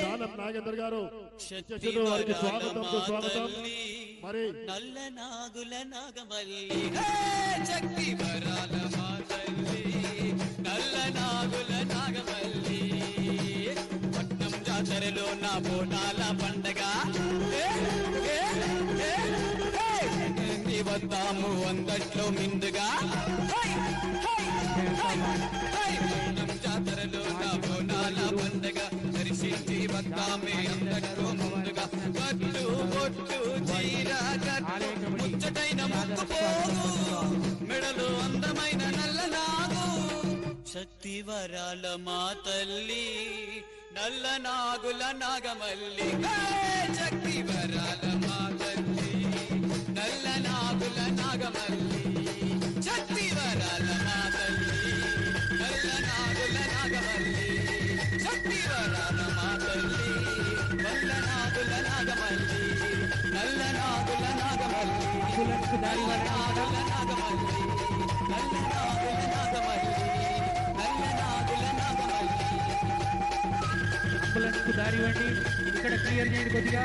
దానం నాగేంద్ర గారు వారికి స్వాగతం. మరి నల్ల నాగుల నాగమల్లి శక్తి వరాల మా తల్లి, నల్ల నాగుల నాగమల్లి. పట్నం జాతరలో నా బోనాల పండగ వద్దాము అందట్లో మిందుగా. పట్నం జాతరలో నా బోనాల పండగ దర్శించి వద్దామే అందట్లో ముందుగా. కట్టు బొట్టు చీర కట్టు ముచ్చటైన ముక్కుపోగు, మెడలో అందమైన నల్ల నాగు. శక్తి వరాల మా తల్లి, నల్ల నాగుల నాగమల్లి. శక్తి వరాల మా తల్లి, నల్ల నాగుల నాగమల్లి. శక్తి వరాల మా తల్లి, నల్ల నాగుల నాగమల్లి. శక్తి వరాల మా తల్లి, నల్ల నాగుల నాగమల్లి. నల్ల నాగుల నాగమల్లి, నల్ల నాగుల నాగమల్లి. నల్ల నాగుల నాగమల్లి, నల్ల నాగుల నాగమల్లి. అంబులెన్స్ కు దారి ఇవ్వండి, ఇక్కడ క్లియర్ చేయండి కొద్దిగా.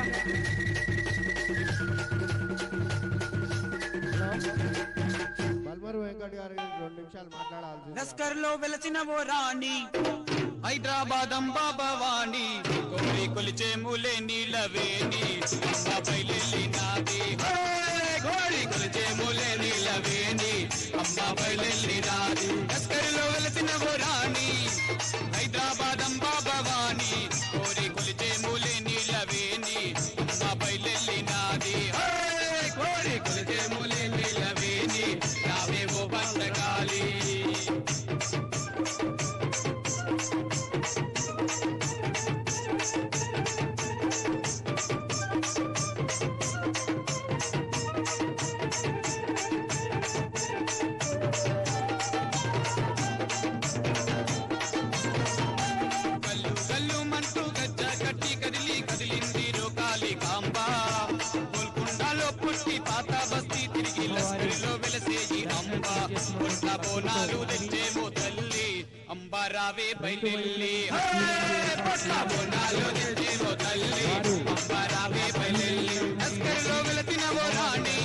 బల్మరు వెంకట్ గారి 2 నిమిషాలు మాట్లాడాల్సి. లస్కర్ లో వెలసిన ఓ రాణి, హైదరాబాద్ అంబా భవాని. కోరి కొలిచే మూలే నీలవేణి, అమ్మాపై నాది. కోరి కొలిచే మూలే నీలవేణి, అమ్మాపై నాది. లస్కర్ లో వెలసిన ఓ రాణి, హైదరాబాద్ అంబా భవాని. కోరి కొలిచే మూలే నీలవేణి, అమ్మాపై నాది. కోరి కొలిచే మూలే నీలవేణి, నావేవో భద్రకాళి. గల్లు గల్లు మంటూ గజ్జ కట్టి కదిలి కదిలింది రోకాలి కాంబ. గోల్కొండలో పుట్టి పాత బస్తీ తిరిగి లస్కరిలో వెలసేయి అంబ. కొండ బోనాలు తెచ్చేమో తల్లి, అంబారావే బయలెల్లి. కొండ బోనాలు తెచ్చేమో తల్లి, అంబారావే బయలెల్లి. లస్కరిలో వెలసిన ఓ రాణి,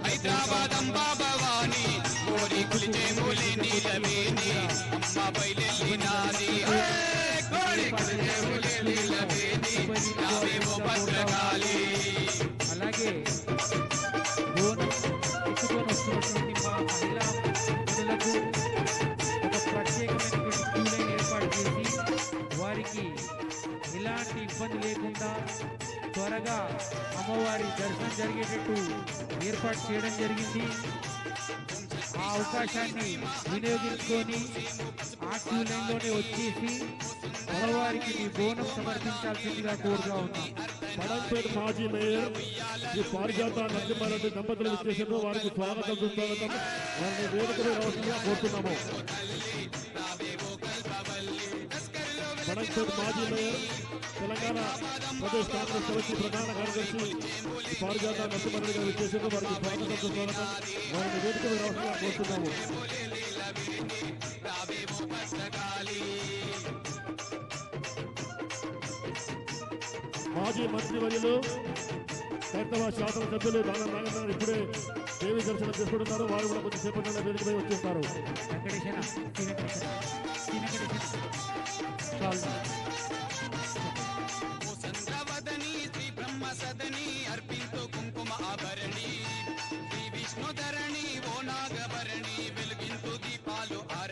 హైదరాబాద్ అంబా భవాని. కోరి కులిచే మూలే నీలవేణి, అమ్మ బయలెల్లి నాది. కోరి కులిచే మూలే నీలవేణి, నావేమో భద్రకాళి. అలాగే బోనం ఎత్తుకొని వస్తున్నటువంటి మా మహిళా మనులకు ఒక ప్రత్యేకమైనటువంటి క్యూ లైన్ ఏర్పాటు చేసి వారికి ఎలాంటి ఇబ్బంది లేకుండా త్వరగా అమ్మవారి దర్శనం జరిగేటట్టు ఏర్పాటు చేయడం జరిగింది. ఆ అవకాశాన్ని వినియోగించుకొని ఆ క్యూ లైన్లోనే వచ్చేసి అమ్మవారికి మీ బోనం సమర్పించాల్సిందిగా కోరుగా ఉన్నాం. పడంపేట మాజీ మేయర్ శ్రీ పారిజాత నరసింహారెడ్డి దంపతులు విచ్చేసారు. వారికి స్వాగతం సుస్వాగతం. వారిని వేదికలో రావాల్సిందిగా కోరుతున్నాము. పడంపేట మాజీ మేయర్, తెలంగాణ ప్రదేశ్ కాంగ్రెస్ కమిటీ ప్రధాన కార్యదర్శి పారిజాత నరసింహారెడ్డి గారు విచ్చేసారు. వారికి స్వాగతం సుస్వాగతం. వారిని వేదికలో రావాల్సిందిగా కోరుతున్నాము. మాజీ మంత్రివర్యులు హైదరాబాద్ శాసనసభ్యులు దానం నాగేంద్ర ఇప్పుడే దేవి దర్శనం చేసుకుంటున్నారు. వారు కూడా కొంచెం సేపట్లో వేదికపై వచ్చేస్తారు. చంద్రవదని శ్రీ బ్రహ్మ సదని అర్పింతో కుంకుమ ఆభరణి. శ్రీ విష్ణుధరణి ఓ నాగభరణి.